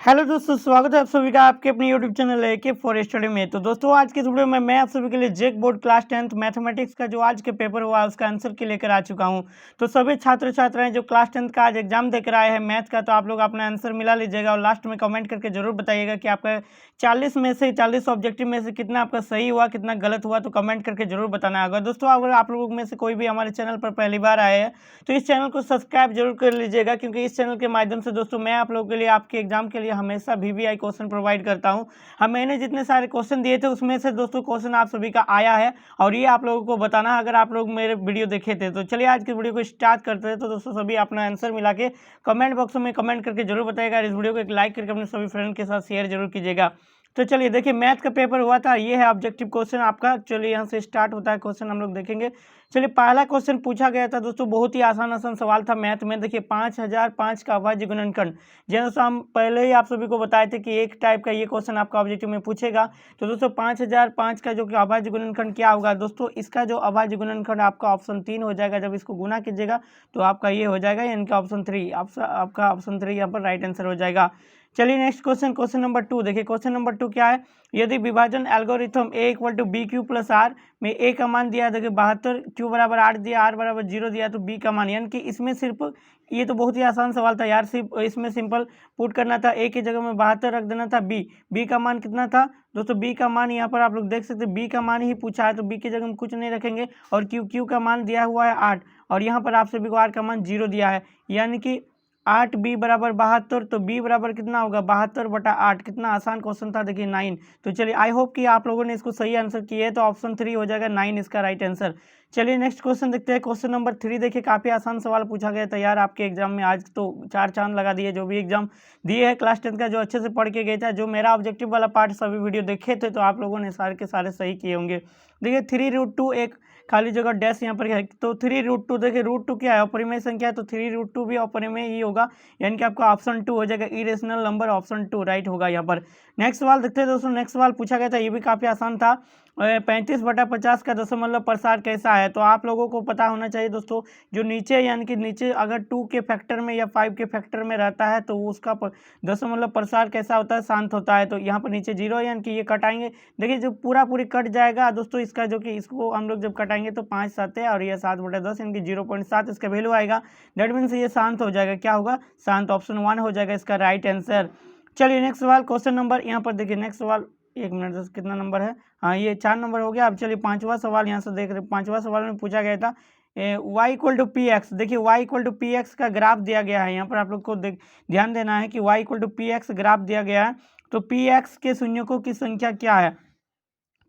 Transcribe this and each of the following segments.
Hello दोस्तों, स्वागत है आप सभी का आपके अपने YouTube channel AK for study में। तो दोस्तों आज के इस वीडियो में मैं आप सभी के लिए जेक बोर्ड क्लास 10th मैथमेटिक्स का जो आज के पेपर हुआ है उसका आंसर की लेकर आ चुका हूं। तो सभी छात्र छात्राएं जो क्लास 10th का आज एग्जाम देकर आए हैं मैथ का, तो आप लोग अपना आंसर मिला लीजिएगा और लास्ट में कमेंट करके जरूर बताइएगा कि आपका 40 में से 40 ऑब्जेक्टिव में से कितना आपका सही हुआ, कितना गलत हुआ। तो कमेंट करके जरूर बताना होगा। दोस्तों अगर आप लोगों में से कोई भी हमारे चैनल पर पहली बार आए हैं तो इस चैनल को सब्सक्राइब जरूर कर लीजिएगा, क्योंकि इस चैनल के माध्यम से दोस्तों मैं आप लोगों के लिए आपके एग्जाम के लिए हमेशा VVI क्वेश्चन प्रोवाइड करता हूं। मैंने जितने सारे क्वेश्चन दिए थे उसमें से दोस्तों क्वेश्चन आप सभी का आया है और ये आप लोगों को बताना अगर आप लोग मेरे वीडियो देखे थे। तो चलिए आज की वीडियो को स्टार्ट करते हैं। तो दोस्तों सभी अपना आंसर मिला के कमेंट बॉक्स में कमेंट करके जरूर बताइएगा। इस वीडियो को एक लाइक करके अपने सभी फ्रेंड के साथ शेयर जरूर कीजिएगा। तो चलिए देखिए मैथ का पेपर हुआ था, ये है ऑब्जेक्टिव क्वेश्चन आपका। चलिए यहाँ से स्टार्ट होता है क्वेश्चन, हम लोग देखेंगे। चलिए पहला क्वेश्चन पूछा गया था दोस्तों, बहुत ही आसान सवाल था मैथ में। देखिए 5005 का अभाज्य गुणनखंड, जैसा हम पहले ही आप सभी को बताए थे कि एक टाइप का ये क्वेश्चन आपका ऑब्जेक्टिव में पूछेगा। तो दोस्तों 5005 का जो कि अभाज्य गुणनखंड क्या होगा दोस्तों, इसका जो अभाज्य गुणनखंड आपका ऑप्शन 3 हो जाएगा। जब इसको गुना कीजिएगा तो आपका ये हो जाएगा, यानी कि ऑप्शन 3, आपका ऑप्शन 3 यहाँ पर राइट आंसर हो जाएगा। चलिए नेक्स्ट क्वेश्चन, क्वेश्चन नंबर 2 देखिए। क्वेश्चन नंबर 2 क्या है, यदि विभाजन एल्गोरिथम a = bq + r में a का मान दिया, देखिए 72, q = 8 दिया, r = 0 दिया, तो b का मान, यानी कि इसमें सिर्फ ये तो बहुत ही आसान सवाल था यार, सिर्फ इसमें सिंपल पुट करना था। a की जगह में 72 रख देना था। b का मान कितना था दोस्तों, b का मान यहाँ पर आप लोग देख सकते हैं, b का मान ही पूछा है तो b की जगह में कुछ नहीं रखेंगे। और q का मान दिया हुआ है 8 और यहाँ पर आप सभी को r का मान 0 दिया है, यानी कि 8b = 72। तो b बराबर कितना होगा, 72/8। कितना आसान क्वेश्चन था, देखिए 9। तो चलिए आई होप कि आप लोगों ने इसको सही आंसर किया है, तो ऑप्शन 3 हो जाएगा 9 इसका राइट आंसर। चलिए नेक्स्ट क्वेश्चन देखते हैं। क्वेश्चन नंबर 3 देखिए, काफ़ी आसान सवाल पूछा गया था यार आपके एग्जाम में। आज तो 4 चांद लगा दिए जो भी एग्जाम दिए है क्लास 10 का, जो अच्छे से पढ़ के गए थे, जो मेरा ऑब्जेक्टिव वाला पार्ट सभी वीडियो देखे थे, तो आप लोगों ने सारे के सारे सही किए होंगे। देखिए 3√2 एक खाली जगह डैश यहाँ पर है, तो 3√2 देखिए √2 क्या है, अपरिमेय संख्या है, तो 3√2 भी अपरिमेय ही होगा, यानी कि आपका ऑप्शन 2 हो जाएगा। इरेशनल नंबर ऑप्शन 2 राइट होगा यहाँ पर। नेक्स्ट सवाल देखते हैं दोस्तों। नेक्स्ट सवाल पूछा गया था, ये भी काफ़ी आसान था। 35/50 का दशमलव प्रसार कैसा है, तो आप लोगों को पता होना चाहिए दोस्तों, जो नीचे यानी कि नीचे अगर 2 के फैक्टर में या 5 के फैक्टर में रहता है तो उसका दशमलव प्रसार कैसा होता है, शांत होता है। तो यहाँ पर नीचे 0 यानी कि ये कटाएंगे, देखिए जो पूरी कट जाएगा दोस्तों इसका, जो कि इसको हम लोग जब कटाएंगे तो 5 7 है और ये 7/10 यानी कि 0.7 इसका वैल्यू आएगा। दैट मीन्स ये शांत हो जाएगा। क्या होगा, शांत। ऑप्शन 1 हो जाएगा इसका राइट आंसर। चलिए नेक्स्ट सवाल, क्वेश्चन नंबर यहाँ पर देखिए। नेक्स्ट सवाल, एक मिनट, कितना नंबर है, हाँ ये 4 नंबर हो गया। अब चलिए 5वां सवाल यहाँ से देख रहे हैं। 5वां सवाल में पूछा गया था y = px। देखिए y = px का ग्राफ दिया गया है। यहाँ पर आप लोग को ध्यान देना है कि y = px ग्राफ दिया गया है। तो px के शून्यकों की संख्या क्या है,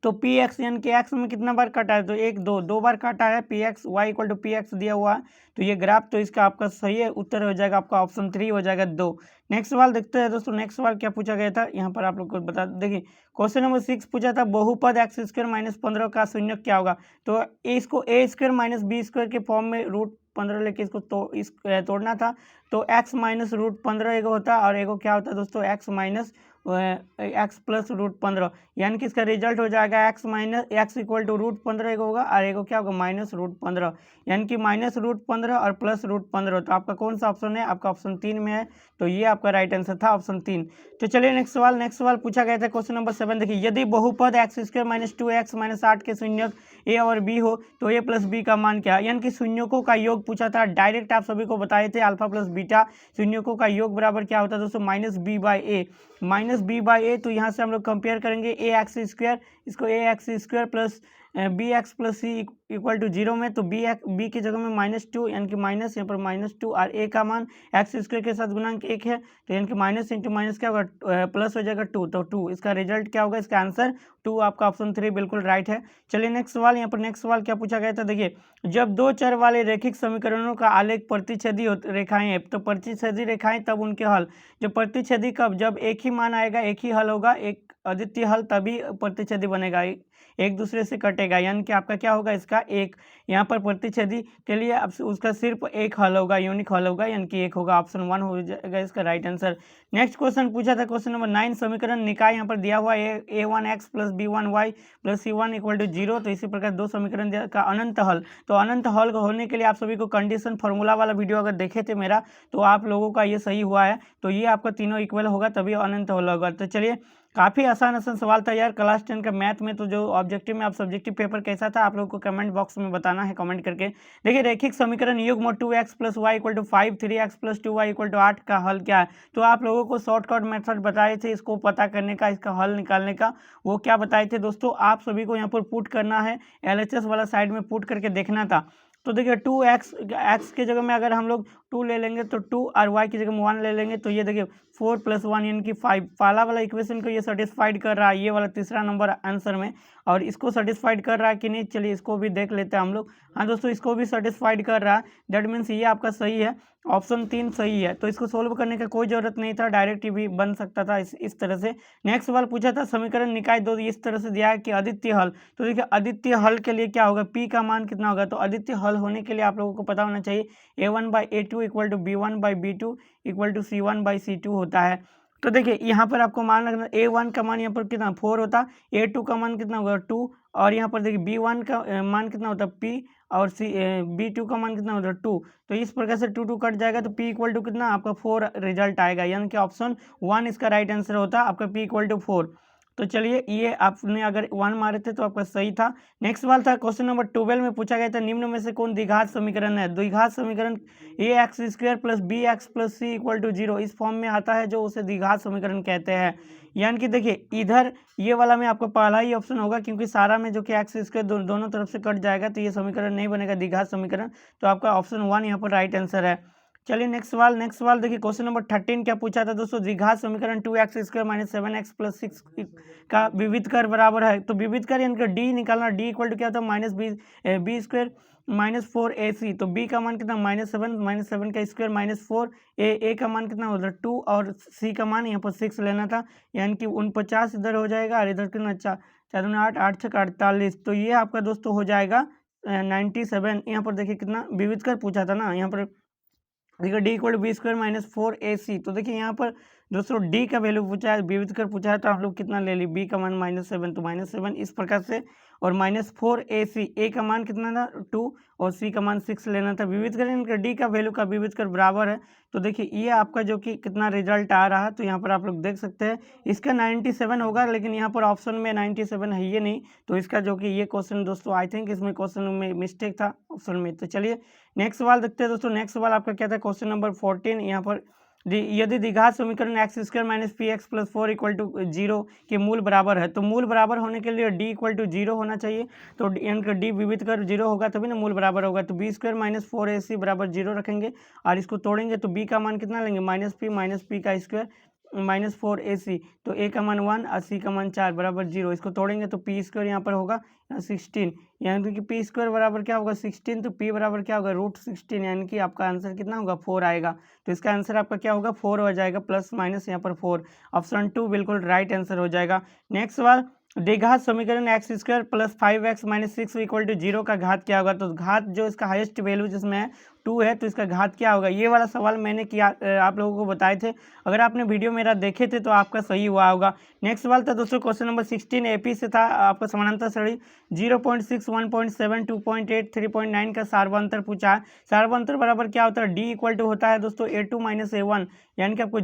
तो px यानी कि x में कितना बार काटा है, तो 1 2 2 बार काटा है। px y = px दिया हुआ है, तो ये ग्राफ तो इसका आपका सही है, उत्तर हो जाएगा आपका ऑप्शन 3 हो जाएगा 2। नेक्स्ट सवाल देखते हैं दोस्तों। नेक्स्ट सवाल क्या पूछा गया था, यहाँ पर आप लोग को बता देखिए। क्वेश्चन नंबर 6 पूछा था, बहुपद x² - 15 का शून्यक क्या होगा, तो इसको a² - b² के फॉर्म में √15 लेके इसको तोड़ना था। तो x - √15 एगो होता है और एगो क्या होता है दोस्तों, x + √15, यानी कि इसका रिजल्ट हो जाएगा x = √15 एगो होगा और एगो क्या होगा -√15, यानी कि -√15 और +√15। तो आपका कौन सा ऑप्शन है, आपका ऑप्शन 3 में है, तो ये आपका राइट आंसर था ऑप्शन 3। तो चलिए नेक्स्ट सवाल। नेक्स्ट सवाल पूछा गया था क्वेश्चन नंबर 7 देखिए, यदि बहुपद x² - 2x - 8 के शून्यक a और b हो तो a + b का मान क्या है, यानी कि शून्यकों का योग पूछा था। डायरेक्ट आप सभी को बताए थे अल्फा + बीटा शून्यकों का योग बराबर क्या होता है दोस्तों, -b/a। तो यहाँ से हम लोग कंपेयर करेंगे ax², इसको ax² प्लस bx + c = 0 में, तो b की जगह में -2 यानी कि माइनस, यहाँ पर -2 और a का मान x² के साथ गुणांक 1 है, तो यानी कि माइनस इंटू माइनस क्या होगा, प्लस हो जाएगा 2, तो 2 इसका रिजल्ट क्या होगा, इसका आंसर 2 आपका ऑप्शन 3 बिल्कुल राइट है। चलिए नेक्स्ट सवाल। यहाँ पर नेक्स्ट सवाल क्या पूछा गया था, देखिए जब 2 चर वाले रैखिक समीकरणों का आलेख प्रतिच्छेदी रेखाएं हैं, तो प्रतिच्छेदी रेखाएं तब उनके हल, जो प्रतिच्छेदी कब, जब एक ही मान आएगा एक ही हल होगा, एक अद्वितीय हल तभी प्रतिच्छेदी बनेगा, एक दूसरे से कटेगा, यानी कि आपका क्या होगा इसका एक, यहाँ पर प्रतिच्छेदी के लिए अब उसका सिर्फ एक हल होगा, यूनिक हल होगा, यानी कि एक होगा, ऑप्शन 1 हो जाएगा इसका राइट आंसर। नेक्स्ट क्वेश्चन पूछा था क्वेश्चन नंबर 9, समीकरण निकाय यहाँ पर दिया हुआ है a1x plus b1y plus c1 equal to 0। तो इसी प्रकार दो समीकरण का अनंत हल, तो अनंत हल होने के लिए आप सभी को कंडीशन फार्मूला वाला वीडियो अगर देखे थे मेरा, तो आप लोगों का ये सही हुआ है, तो ये आपका तीनों इक्वल होगा तभी अनंत हल होगा। तो चलिए, काफ़ी आसान सवाल था यार क्लास 10 का मैथ में। तो जो ऑब्जेक्टिव में आप सब्जेक्टिव पेपर कैसा था आप लोगों को कमेंट बॉक्स में बताना है कमेंट करके। देखिए, रैखिक समीकरण युग्म 2x plus y equal to 5 3x plus 2y equal to 8 का हल क्या है। तो आप लोगों को शॉर्टकट मेथड बताए थे इसको पता करने का, इसका हल निकालने का। वो क्या बताए थे दोस्तों, आप सभी को यहाँ पर पुट करना है, LHS वाला साइड में पुट करके देखना था। तो देखिए 2x, x के जगह में अगर हम लोग 2 ले लेंगे तो 2, और y की जगह में 1 ले लेंगे तो ये देखिए 4 प्लस 1 यानी कि 5। पहला वाला इक्वेशन को ये सेटिस्फाइड कर रहा है, ये वाला तीसरा नंबर आंसर में, और इसको सेटिस्फाइड कर रहा है कि नहीं, चलिए इसको भी देख लेते हैं हम लोग। हाँ दोस्तों, इसको भी सेटिस्फाइड कर रहा है, दैट मीन्स ये आपका सही है, ऑप्शन 3 सही है। तो इसको सोल्व करने का कोई ज़रूरत नहीं था, डायरेक्ट भी बन सकता था इस तरह से। नेक्स्ट सवाल पूछा था समीकरण निकाय 2 इस तरह से दिया है कि अद्वितीय हल। तो देखिए अद्वितीय हल के लिए क्या होगा, p का मान कितना होगा। तो अद्वितीय हल होने के लिए आप लोगों को पता होना चाहिए a1/a2 equal to b1/b2 equal to c1/c2 होता है। तो देखिए यहाँ पर आपको मान रखना a1 का मान यहाँ पर कितना 4 होता, a2 का मान कितना होगा 2, और यहाँ पर देखिए b1 का मान कितना होता p, और b2 का मान कितना होता 2। तो इस प्रकार से 2 कट जाएगा तो p इक्वल टू कितना आपका 4 रिजल्ट आएगा, यानी कि ऑप्शन 1 इसका राइट आंसर होता है आपका p इक्वल टू 4। तो चलिए, ये आपने अगर 1 मारे थे तो आपका सही था। नेक्स्ट सवाल था क्वेश्चन नंबर 12 में पूछा गया था निम्न में से कौन द्विघात समीकरण है। द्विघात समीकरण ax² plus bx plus c equal to 0 इस फॉर्म में आता है, जो उसे द्विघात समीकरण कहते हैं। यानी कि देखिए इधर ये वाला में आपका पहला ही ऑप्शन होगा, क्योंकि सारा में जो कि x² दोनों तरफ से कट जाएगा तो ये समीकरण नहीं बनेगा द्विघात समीकरण। तो आपका ऑप्शन 1 यहाँ पर राइट आंसर है। चलिए नेक्स्ट सवाल देखिए क्वेश्चन नंबर 13 क्या पूछा था दोस्तों, द्विघात समीकरण 2x² माइनस 7x प्लस 6 का विविध कर बराबर है। तो विविध कर यानी कि डी निकालना, डी इक्वल टू क्या होता है माइनस b² माइनस 4ac। तो b का मान कितना -7 का स्क्वायर माइनस 4, a का मान कितना होता है 2, और c का मान यहाँ पर 6 लेना था, यानी कि 49 इधर हो जाएगा, और इधर कितना 4 4 8 8 6 48। तो ये आपका दोस्तों हो जाएगा 97। यहाँ पर देखिए कितना विविध कर पूछा था ना, यहाँ पर देखिए D equal to b² minus 4ac। तो देखिए यहाँ पर दोस्तों डी का वैल्यू पूछा है, विविध कर पूछा है, तो आप लोग कितना ले ली, बी का मान -7 तो -7 इस प्रकार से, और -4ac, ए का मान कितना था 2, और सी का मान 6 लेना था। विविध कर डी का वैल्यू का विविध कर बराबर है। तो देखिए ये आपका जो कि कितना रिजल्ट आ रहा है, तो यहाँ पर आप लोग देख सकते हैं इसका 97 होगा, लेकिन यहाँ पर ऑप्शन में 97 है ये नहीं, तो इसका जो कि ये क्वेश्चन दोस्तों आई थिंक इसमें क्वेश्चन में मिस्टेक था ऑप्शन में। तो चलिए नेक्स्ट सवाल देखते हैं दोस्तों। नेक्स्ट सवाल आपका क्या था, क्वेश्चन नंबर 14, यहाँ पर यदि द्विघात समीकरण x² minus px plus 4 equal to 0 के मूल बराबर है। तो मूल बराबर होने के लिए d इक्वल टू 0 होना चाहिए, तो यानी कि d विविध कर 0 होगा तभी ना मूल बराबर होगा। तो b² माइनस 4ac बराबर 0 रखेंगे, और इसको तोड़ेंगे तो b का मान कितना लेंगे माइनस p का स्क्वायर माइनस 4ac। तो a का मान 1 और c का मान 4 बराबर 0, इसको तोड़ेंगे तो p² यहाँ पर होगा 16, यानी कि p² बराबर क्या होगा 16, तो p बराबर क्या होगा √16, यानी कि आपका आंसर कितना होगा 4 आएगा। तो इसका आंसर आपका क्या होगा 4 हो जाएगा, प्लस माइनस यहाँ पर 4, ऑप्शन 2 बिल्कुल राइट आंसर हो जाएगा। नेक्स्ट सवाल, द्विघात समीकरण x² plus 5x minus 6 equal to 0 का घात क्या होगा। तो घात जो इसका हाईएस्ट वैल्यू जिसमें है 2 है, तो इसका घात क्या होगा। ये वाला सवाल मैंने किया, आप लोगों को बताए थे, अगर आपने वीडियो मेरा देखे थे तो आपका सही हुआ होगा। नेक्स्ट सवाल था दोस्तों क्वेश्चन नंबर 16 AP से था, आपका समानांतर सरणी 0.6 1.7 2.8 3.9 का सार्वंतर पूछा है। सार्वंतर बराबर क्या होता है, डी इक्वल टू होता है दोस्तों a2 माइनस a1, यानी कि आपको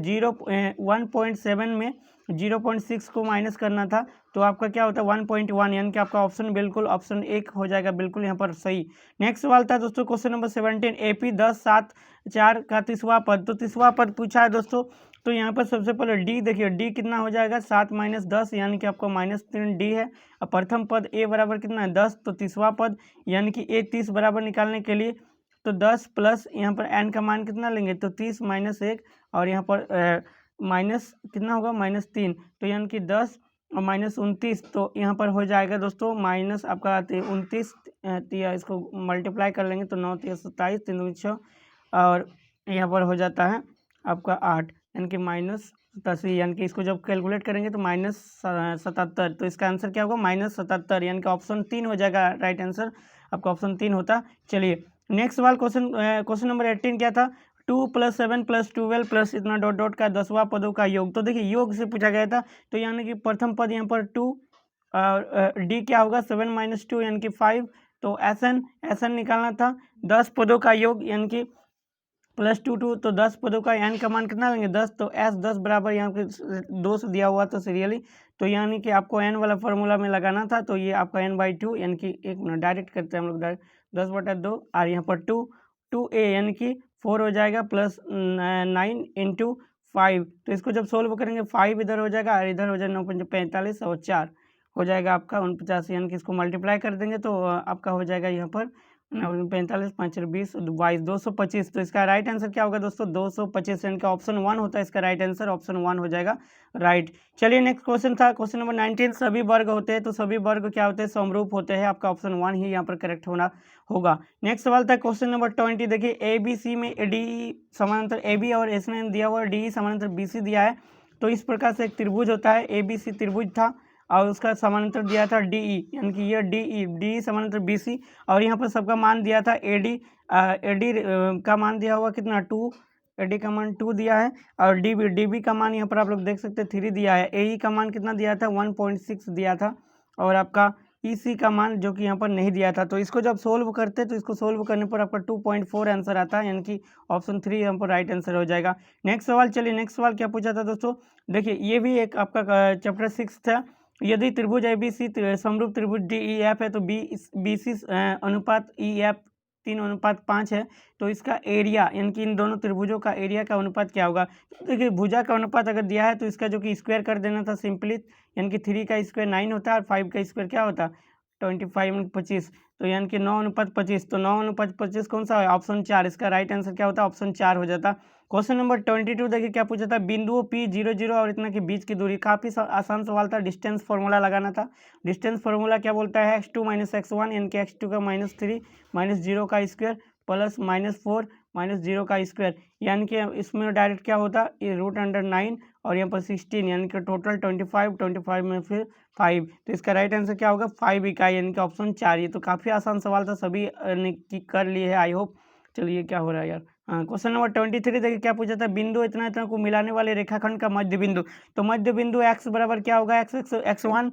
1.7 में 0.6 को माइनस करना था, तो आपका क्या होता है 1.1, यानी कि आपका ऑप्शन बिल्कुल ऑप्शन 1 हो जाएगा, बिल्कुल यहाँ पर सही। नेक्स्ट सवाल था दोस्तों क्वेश्चन नंबर 17 AP 10 7 4 का तीसवा पद। तो तीसवा पद पूछा है दोस्तों, तो यहाँ पर सबसे पहले डी देखिए, डी कितना हो जाएगा 7 माइनस 10, यानी कि आपको -3 डी है। और प्रथम पद ए बराबर कितना है 10, तो तीसवा पद यानी कि ए 30 बराबर निकालने के लिए तो 10 प्लस यहाँ पर एन का मान कितना लेंगे, तो 30 माइनस 1, और यहाँ पर माइनस कितना होगा -3, तो यानी कि 10 और माइनस 29, तो यहाँ पर हो जाएगा दोस्तों माइनस आपका 29, इसको मल्टीप्लाई कर लेंगे तो 9 3 27 3 2 6, और यहाँ पर हो जाता है आपका 8, यानी कि 87, यानी कि इसको जब कैलकुलेट करेंगे तो -77, तो इसका आंसर क्या होगा -77, यानी कि ऑप्शन 3 हो जाएगा राइट आंसर, आपका ऑप्शन 3 होता। चलिए नेक्स्ट सवाल, क्वेश्चन नंबर 18 क्या था, 2 + 7 + 12 प्लस इतना डॉट डॉट का 10वां पदों का योग। तो देखिए योग से पूछा गया था, तो यानी कि प्रथम पद यहाँ पर 2 और डी क्या होगा 7 - 2 यानी कि 5, तो एस एन निकालना था, 10 पदों का योग यानी कि +2 तो 10 पदों का एन का मान कितना लेंगे 10, तो एस 10 बराबर यहाँ पे 2 से दिया हुआ था सीरियली, तो यानी कि आपको एन वाला फॉर्मूला में लगाना था, तो ये आपका n/2 यानी कि एक मिनट डायरेक्ट करते हैं हम लोग डायरेक्ट 10/2 और यहाँ पर 2a यानी कि 4 हो जाएगा प्लस 9 × 5, तो इसको जब सोल्व करेंगे 5 इधर हो जाएगा और इधर हो जाएगा 9 × 5 45 और 4 हो जाएगा आपका 49, यानी कि इसको मल्टीप्लाई कर देंगे तो आपका हो जाएगा यहाँ पर 45 5 20 22 225, तो इसका राइट आंसर क्या होगा दोस्तों 225, यानी कि ऑप्शन 1 होता है इसका राइट आंसर, ऑप्शन 1 हो जाएगा राइट। चलिए नेक्स्ट क्वेश्चन था, क्वेश्चन नंबर 19, सभी वर्ग होते हैं, तो सभी वर्ग क्या होते हैं समरूप होते हैं, आपका ऑप्शन 1 ही यहाँ पर करेक्ट होना होगा। नेक्स्ट सवाल था क्वेश्चन नंबर 20, देखिए ए बी सी में डी समानांतर ए बी और एस ने दिया हुआ डी समानांतर बी सी दिया है, तो इस प्रकार से एक त्रिभुज होता है, ए बी सी त्रिभुज था और उसका समानांतर दिया था डी ई, यानी कि ये डी समानांतर बी सी, और यहाँ पर सबका मान दिया था ए डी का मान दिया हुआ कितना 2, ए डी का मान 2 दिया है, और डी बी का मान यहाँ पर आप लोग देख सकते हैं 3 दिया है, ए ई का मान कितना दिया था 1.6 दिया था, और आपका ई सी का मान जो कि यहाँ पर नहीं दिया था, तो इसको जब सोल्व करते तो इसको सोल्व करने पर आपका 2.4 आंसर आता है, यानी कि ऑप्शन 3 यहाँ पर राइट आंसर हो जाएगा। नेक्स्ट सवाल, चलिए नेक्स्ट सवाल क्या पूछा था दोस्तों, देखिए ये भी एक आपका चैप्टर 6 था, यदि त्रिभुज ए बी सी समरूप त्रिभुज डी ई एफ है, तो बी सी अनुपात ई एफ 3:5 है, तो इसका एरिया यानी कि इन दोनों त्रिभुजों का एरिया का अनुपात क्या होगा। तो देखिए भुजा का अनुपात अगर दिया है तो इसका जो कि स्क्वायर कर देना था सिंपली, यानी कि 3 का स्क्वायर 9 होता है और 5 का स्क्वायर क्या होता है 25 × 25, तो यानी कि 9:25, तो 9:25 कौन सा है ऑप्शन 4, इसका राइट आंसर क्या होता है ऑप्शन 4 हो जाता। क्वेश्चन नंबर 22 देखिए क्या पूछा था, बिंदुओं P 0 0 और इतना के बीच की दूरी, काफ़ी आसान सवाल था, डिस्टेंस फार्मूला लगाना था। डिस्टेंस फार्मूला क्या बोलता है x2 - x1 यानी कि x2 का -3 -0 का स्क्वायर प्लस -4 -0 का स्क्वायर, यानी कि इसमें डायरेक्ट क्या होता ये √9 और यहाँ पर 16, यानी कि टोटल 25 में फिर 5, तो इसका राइट आंसर क्या होगा 5 इकाई, यानी कि ऑप्शन 4। ये तो काफ़ी आसान सवाल था, सभी ने कर लिए है आई होप। चलिए क्या हो रहा है यार, हाँ क्वेश्चन नंबर 23 देखिए क्या पूछा था, बिंदु इतना इतना को मिलाने वाले रेखाखंड का मध्य बिंदु, तो मध्य बिंदु x बराबर क्या होगा x1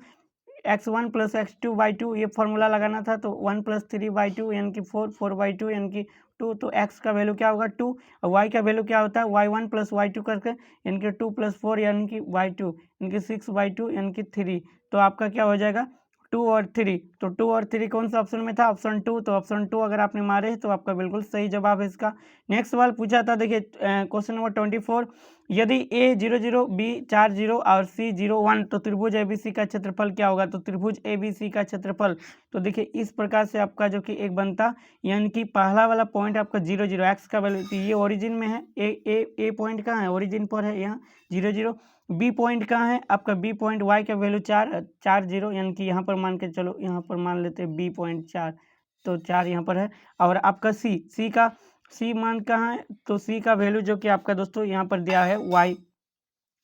+ x2/2, ये फॉर्मूला लगाना था, तो 1 + 3/2 यानी कि 4/2 यानी कि 2, तो x का वैल्यू क्या होगा 2 और y का वैल्यू क्या होता है y1 + y2 करके यानी कि 2 + 4 यानी कि y2 यानी कि 6/2 यानी कि 3, तो आपका क्या हो जाएगा 2 और 3, तो 2 और 3 कौन सा ऑप्शन में था ऑप्शन 2, तो ऑप्शन 2 अगर आपने मारे तो आपका बिल्कुल सही जवाब है इसका। नेक्स्ट सवाल पूछा था, देखिए क्वेश्चन नंबर 24, यदि a 0 0 b 4 0 और c 0 1, तो त्रिभुज ABC का क्षेत्रफल क्या होगा। तो त्रिभुज ABC का क्षेत्रफल, तो देखिए इस प्रकार से आपका जो कि एक बनता, यानी कि पहला वाला पॉइंट आपका 0 0 x का वैल्यू, तो ये ओरिजिन में है, ए पॉइंट कहाँ है ओरिजिन पर है यहाँ 0 0, बी पॉइंट कहाँ है आपका बी पॉइंट y का वैल्यू 4 0, यानी कि यहाँ पर मान के चलो, यहाँ पर मान लेते हैं बी पॉइंट 4, तो 4 यहाँ पर है, और आपका सी मान कहाँ है, तो सी का वैल्यू जो कि आपका दोस्तों यहाँ पर दिया है y,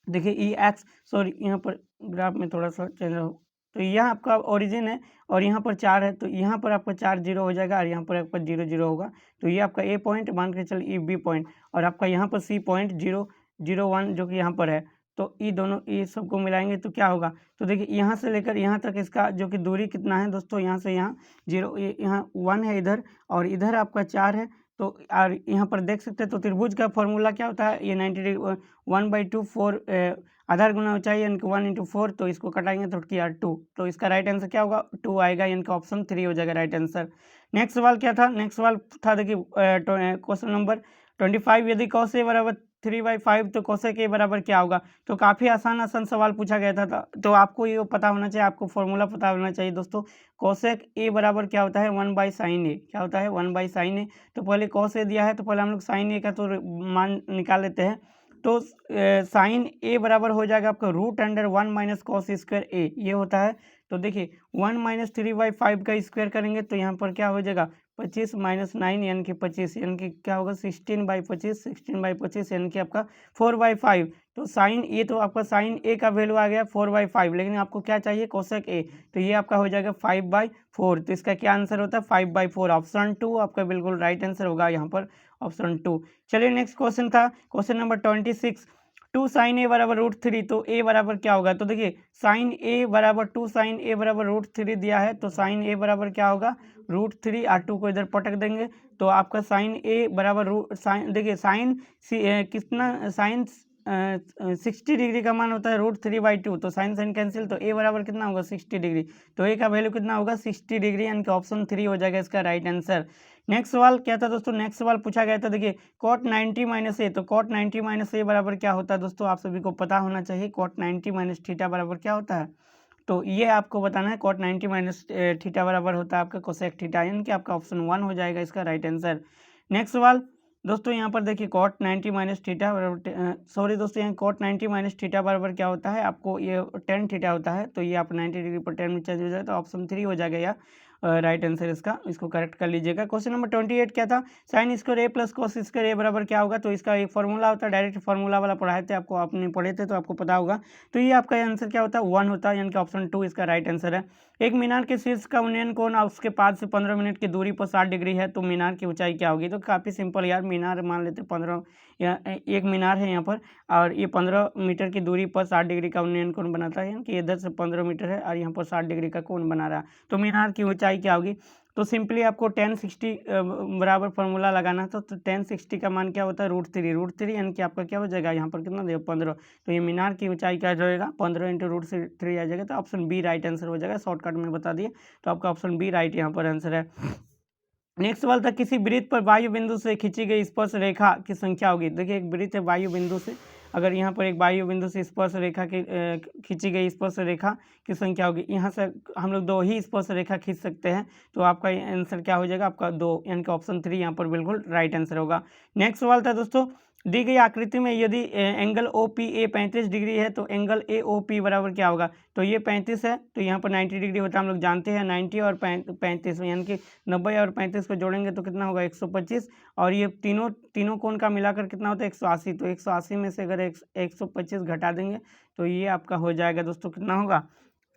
देखिए ई एक्स सॉरी यहाँ पर ग्राफ में थोड़ा सा चेंज हो, तो यहाँ आपका ओरिजिन है और यहाँ पर 4 है, तो यहाँ पर आपका 4 0 हो जाएगा और यहाँ पर आपका 0 0 होगा, तो ये आपका ए पॉइंट मान के चलिए ये बी पॉइंट, और आपका यहाँ पर सी पॉइंट 0 0 1 जो कि यहाँ पर है, तो ये दोनों ये सबको मिलाएंगे तो क्या होगा, तो देखिए यहाँ से लेकर यहाँ तक इसका जो कि दूरी कितना है दोस्तों, यहाँ से यहाँ 0 यहाँ 1 है इधर और इधर आपका 4 है, तो और यहाँ पर देख सकते हैं, तो त्रिभुज का फॉर्मूला क्या होता है ये 90 डिग्री 1/2 4 आधार गुना ऊंचाई यानी कि 1 × 4, तो इसको कटाएंगे तो किया 2, तो इसका राइट आंसर क्या होगा 2 आएगा, यानी कि ऑप्शन 3 हो जाएगा राइट आंसर। नेक्स्ट सवाल क्या था, नेक्स्ट सवाल था देखिए क्वेश्चन नंबर 25, यदि cos A बराबर 3/5 तो cosec A बराबर क्या होगा। तो काफ़ी आसान सवाल पूछा गया था, तो आपको ये पता होना चाहिए, आपको फॉर्मूला पता होना चाहिए दोस्तों। cosec A बराबर क्या होता है 1/sin A, क्या होता है 1/sin A। तो पहले cos A दिया है तो पहले हम लोग sin A का तो मान निकाल लेते हैं, तो sin A बराबर हो जाएगा आपका √1 - cos स्क्वायर A, ये होता है। तो देखिए 1 - 3/5 का स्क्वायर करेंगे तो यहाँ पर क्या हो जाएगा 25 माइनस 9 यानी कि 25, यानी कि क्या होगा 16/25, 16/25 यानी कि आपका 4/5। तो साइन ए, तो आपका साइन ए का वैल्यू आ गया 4/5, लेकिन आपको क्या चाहिए कोसेक ए, तो ये आपका हो जाएगा 5/4। तो इसका क्या आंसर होता है 5/4। ऑप्शन 2 आपका बिल्कुल राइट आंसर होगा यहाँ पर, ऑप्शन 2। चलिए नेक्स्ट क्वेश्चन था क्वेश्चन नंबर 26। 2 साइन ए बराबर √3, तो ए बराबर क्या होगा, तो देखिए साइन ए बराबर 2 साइन ए बराबर √3 दिया है, तो साइन ए बराबर क्या होगा √3, और 2 को इधर पटक देंगे तो आपका साइन ए बराबर साइन, देखिए साइन कितना साइन 60 डिग्री का मान होता है √3/2, तो साइन साइन कैंसिल, तो ए बराबर कितना होगा 60 डिग्री, तो ए का वैल्यू कितना होगा 60 डिग्री, यानी कि ऑप्शन 3 हो जाएगा इसका राइट आंसर। नेक्स्ट सवाल क्या था दोस्तों, नेक्स्ट सवाल पूछा गया था, देखिए cot 90 माइनस ए, तो cot 90 माइनस ए बराबर क्या होता है दोस्तों, आप सभी को पता होना चाहिए cot 90 माइनस थीटा बराबर क्या होता है, तो ये आपको बताना है। cot 90 माइनस थीटा बराबर होता है आपका कोसेक थीटा, यानी कि आपका ऑप्शन 1 हो जाएगा इसका राइट आंसर। नेक्स्ट सवाल दोस्तों यहाँ पर देखिए cot 90 माइनस थीटा बराबर, सॉरी दोस्तों यहाँ cot 90 माइनस थीटा बराबर क्या होता है, आपको ये tan थीटा होता है, तो ये आप 90 डिग्री पर 10 में चेंज हो जाए, तो ऑप्शन 3 हो जाएगा या राइट आंसर इसका, इसको करेक्ट कर लीजिएगा। क्वेश्चन नंबर 28 क्या था, साइन स्क्वायर ए प्लस कॉस स्क्वायर ए बराबर क्या होगा, तो इसका एक फॉर्मूला होता है, डायरेक्ट फार्मूला वाला पढ़ाए थे आपको, आपने पढ़े थे तो आपको पता होगा, तो ये आपका आंसर क्या होता है 1 होता है, यानी कि ऑप्शन 2 इसका राइट आंसर है। एक मीनार के शीर्ष का उन्नयन कोण उसके पास से 15 मिनट की दूरी पर 60 डिग्री है, तो मीनार की ऊंचाई क्या होगी, तो काफ़ी सिंपल यार, मीनार मान लेते 15 या एक मीनार है यहाँ पर, और ये 15 मीटर की दूरी पर 60 डिग्री का उन्नयन कोण बनाता है, यानी कि इधर से 15 मीटर है और यहाँ पर 60 डिग्री का कोण बना रहा है, तो मीनार की ऊंचाई क्या होगी, तो सिंपली आपको tan 60 बराबर फॉर्मूला लगाना था, तो tan 60 का मान क्या होता है √3, यानी कि आपका क्या हो जाएगा यहाँ पर कितना देगा 15, तो ये मीनार की ऊंचाई क्या रहेगा 15 × √3 आ जाएगा, तो ऑप्शन बी राइट आंसर हो जाएगा, शॉर्टकट में बता दिए, तो आपका ऑप्शन बी राइट यहाँ पर आंसर है। नेक्स्ट सवाल था, किसी वृत्त पर वायु बिंदु से खींची गई स्पर्श रेखा की संख्या होगी, देखिए एक वृत्त है वायु बिंदु से, अगर यहाँ पर एक वायु बिंदु से स्पर्श रेखा की खींची गई स्पर्श रेखा की संख्या होगी, यहाँ से हम लोग 2 ही स्पर्श रेखा खींच सकते हैं, तो आपका आंसर क्या हो जाएगा आपका 2, यानी कि ऑप्शन 3 यहाँ पर बिल्कुल राइट आंसर होगा। नेक्स्ट सवाल था दोस्तों, दी गई आकृति में यदि angle O P A 35 degree है, तो एंगल ए ओ पी बराबर क्या होगा, तो ये 35 है, तो यहाँ पर 90 डिग्री होता है, हम लोग जानते हैं 90 और 35, यानी कि 90 और 35 को जोड़ेंगे तो कितना होगा 125, और ये तीनों कोण का मिलाकर कितना होता है 180, तो 180 में से अगर 125 घटा देंगे तो ये आपका हो जाएगा दोस्तों कितना होगा,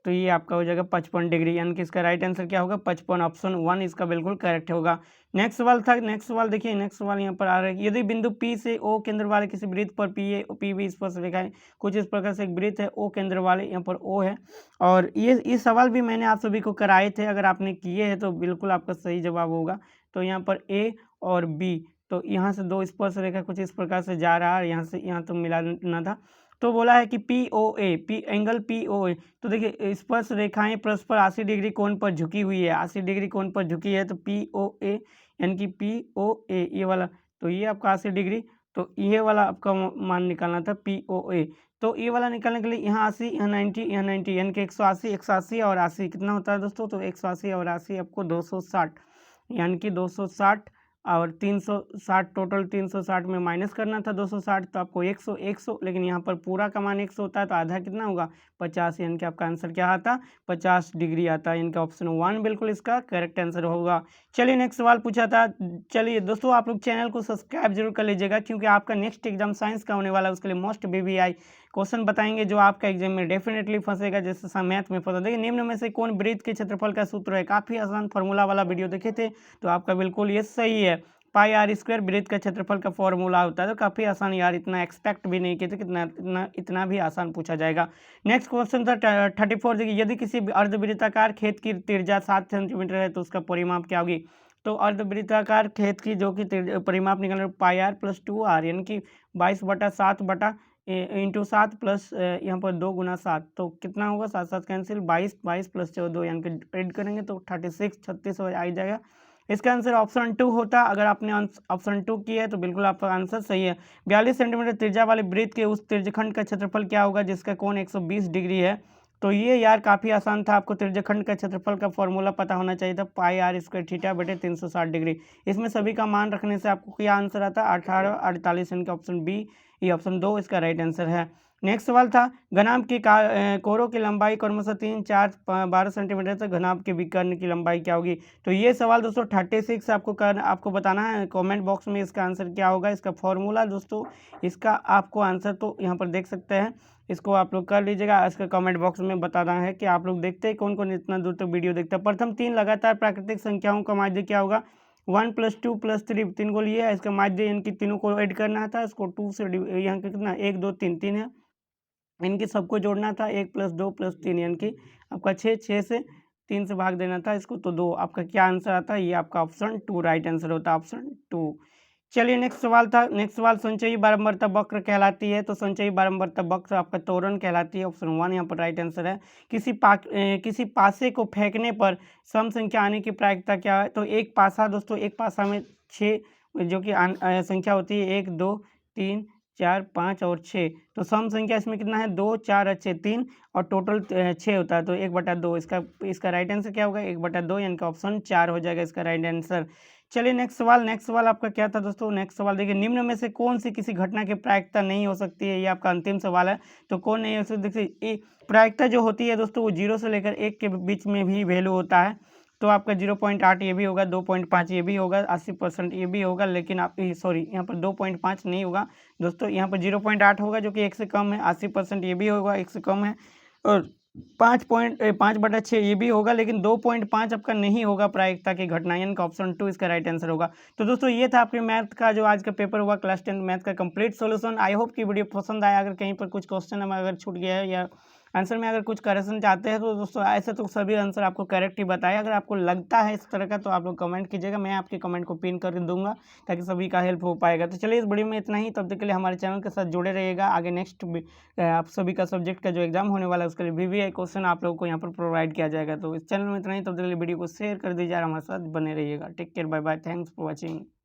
तो ये आपका हो जाएगा 55 डिग्री, यानी कि इसका राइट आंसर क्या होगा 55, ऑप्शन 1 इसका बिल्कुल करेक्ट होगा। नेक्स्ट सवाल था, नेक्स्ट सवाल देखिए, नेक्स्ट सवाल यहाँ पर आ रहा है, यदि बिंदु P से O केंद्र वाले किसी वृत्त पर PB स्पर्श रेखा है, कुछ इस प्रकार से एक वृत्त है O केंद्र वाले, यहाँ पर O है, और ये सवाल भी मैंने आप सभी को कराए थे, अगर आपने किए हैं तो बिल्कुल आपका सही जवाब होगा। तो यहाँ पर A और B, तो यहाँ से 2 स्पर्श रेखा कुछ इस प्रकार से जा रहा है, यहाँ से यहाँ तो मिलाना था, तो बोला है कि एंगल POA, तो देखिए स्पर्श रेखाएं परस्पर 80 डिग्री कोण पर झुकी हुई है, 80 डिग्री कोण पर झुकी है, तो POA यानी कि POA ये वाला, तो ये आपका 80 डिग्री, तो ये वाला आपका मान निकालना था POA, तो ये वाला निकालने के लिए यहाँ 80 यहाँ 90 यहाँ 90, यानी कि 180 180 और 80 कितना होता है दोस्तों, तो 180 और 80 आपको 260, यानी कि 260 और 360, टोटल 360 में माइनस करना था 260, तो आपको 100, लेकिन यहाँ पर पूरा का मान 100 होता है, तो आधा कितना होगा 50, यानी कि आपका आंसर क्या आता 50 डिग्री आता है, इनका ऑप्शन 1 बिल्कुल इसका करेक्ट आंसर होगा। चलिए नेक्स्ट सवाल पूछा था, चलिए दोस्तों आप लोग चैनल को सब्सक्राइब जरूर कर लीजिएगा, क्योंकि आपका नेक्स्ट एग्जाम साइंस का होने वाला है, उसके लिए मोस्ट BBI क्वेश्चन बताएंगे जो आपका एग्जाम में डेफिनेटली फंसेगा, जैसे मैथ में फंसा। देखिए निम्न में से कौन वृत्त के क्षेत्रफल का सूत्र है, काफ़ी आसान फार्मूला वाला वीडियो देखे थे, तो आपका बिल्कुल ये सही है, पाई आर स्क्वायर वृत्त का क्षेत्रफल का फॉर्मूला होता है, तो काफ़ी आसान यार, इतना एक्सपेक्ट भी नहीं किए थे कितना इतना भी आसान पूछा जाएगा। नेक्स्ट क्वेश्चन था 34, देखिए यदि किसी अर्धवृत्ताकार खेत की त्रिज्या 7 सेंटीमीटर है, तो उसका परिमाप क्या होगी, तो अर्धवृत्ताकार खेत की जो कि परिमाप निकालना पाई आर प्लस 2r, यानी कि 22/7 इंटू 7 प्लस यहाँ पर 2 × 7, तो कितना होगा 7 7 कैंसिल, 22 प्लस 14, यानी कि ऐड करेंगे तो 36 हो जाएगा। इसका आंसर ऑप्शन 2 होता, अगर आपने ऑप्शन 2 किया है तो बिल्कुल आपका आंसर सही है। 42 सेंटीमीटर त्रिज्या वाले वृत्त के उस त्रिज्यखंड का क्षेत्रफल क्या होगा जिसका कोण 120 डिग्री है, तो ये यार काफ़ी आसान था, आपको त्रिज्यखंड का क्षेत्रफल का फॉर्मूला पता होना चाहिए था, पाई आर स्क्वायर थीटा बटे 360 डिग्री। इसमें सभी का मान रखने से आपको क्या आंसर आता है 18 48, यानी कि ऑप्शन बी, ये ऑप्शन 2 इसका राइट आंसर है। नेक्स्ट सवाल था, घनाभ के कोरों की लंबाई क्रमशः 3, 4, 12 सेंटीमीटर तक, घनाभ के विकर्ण की लंबाई क्या होगी। तो ये सवाल दोस्तों 36 आपको बताना है। कमेंट बॉक्स में इसका आंसर क्या होगा, इसका फॉर्मूला दोस्तों, इसका आपको आंसर तो यहाँ पर देख सकते हैं, इसको आप लोग कर लीजिएगा। इसका कमेंट बॉक्स में बताना है कि आप लोग देखते हैं कौन कौन इतना दूर तक वीडियो देखते हैं। प्रथम 3 लगातार प्राकृतिक संख्याओं का माध्य क्या होगा। 1 + 2 + 3 3 को लिए है, इसका माध्य इनकी तीनों को ऐड करना था। इसको 2 से यहाँ कितना 1 2 3 3 है, इनके सबको जोड़ना था। 1 + 2 + 3 यानी कि आपका 6, 6 से 3 से भाग देना था इसको, तो 2। आपका क्या आंसर आता है, ये आपका ऑप्शन 2 राइट आंसर होता है, ऑप्शन 2। चलिए नेक्स्ट सवाल था, नेक्स्ट सवाल संचयी बारंबारता वक्र कहलाती है। तो संचयी बारंबारता वक्र आपका त्वरण कहलाती है, ऑप्शन 1 यहाँ पर राइट आंसर है। किसी पासे को फेंकने पर सम संख्या आने की प्रायिकता क्या है। तो एक पासा दोस्तों, एक पासा में 6 जो कि संख्या होती है, 1 2 3 4 5 और 6। तो सम संख्या इसमें कितना है, 2 4 अच्छे 3 और टोटल 6 होता है। तो 1/2 इसका राइट आंसर क्या होगा, 1/2 यानी कि ऑप्शन 4 हो जाएगा इसका राइट आंसर। चलिए नेक्स्ट सवाल, नेक्स्ट सवाल आपका क्या था दोस्तों। नेक्स्ट सवाल देखिए, निम्न में से कौन सी किसी घटना की प्रायिकता नहीं हो सकती है। ये आपका अंतिम सवाल है। तो कौन नहीं हो सकती, देखिए प्रायिकता जो होती है दोस्तों, वो 0 से लेकर 1 के बीच में भी वैल्यू होता है। तो आपका 0.8 ये भी होगा, 2.5 ये भी होगा, 80% ये भी होगा, लेकिन आप सॉरी यहाँ पर 2.5 नहीं होगा दोस्तों, यहाँ पर 0.8 होगा जो कि 1 से कम है। 80% ये भी होगा, 1 से कम है। और 5/6 ये भी होगा, लेकिन 2.5 आपका नहीं होगा प्रायिकता की घटना, यानी कि ऑप्शन 2 इसका राइट आंसर होगा। तो दोस्तों ये था आपके मैथ का जो आज का पेपर हुआ, क्लास 10 मैथ का कंप्लीट सॉल्यूशन। आई होप कि वीडियो पसंद आया। अगर कहीं पर कुछ क्वेश्चन हमें अगर छूट गया है या आंसर में अगर कुछ करेक्शन चाहते हैं तो दोस्तों ऐसे तो सभी आंसर आपको करेक्ट ही बताए। अगर आपको लगता है इस तरह का तो आप लोग कमेंट कीजिएगा, मैं आपके कमेंट को पिन करके दूंगा ताकि सभी का हेल्प हो पाएगा। तो चलिए इस वीडियो में इतना ही, तब तक के लिए हमारे चैनल के साथ जुड़े रहिएगा। आगे नेक्स्ट आप सभी का सब्जेक्ट का जो एग्जाम होने वाला है उसके लिए VVI क्वेश्चन आप लोगों को यहाँ पर प्रोवाइड किया जाएगा। तो इस चैनल में इतना ही, तब तक के लिए वीडियो को शेयर कर दीजिए और हमारे साथ बने रहिएगा। Take care, bye bye, thanks for watching.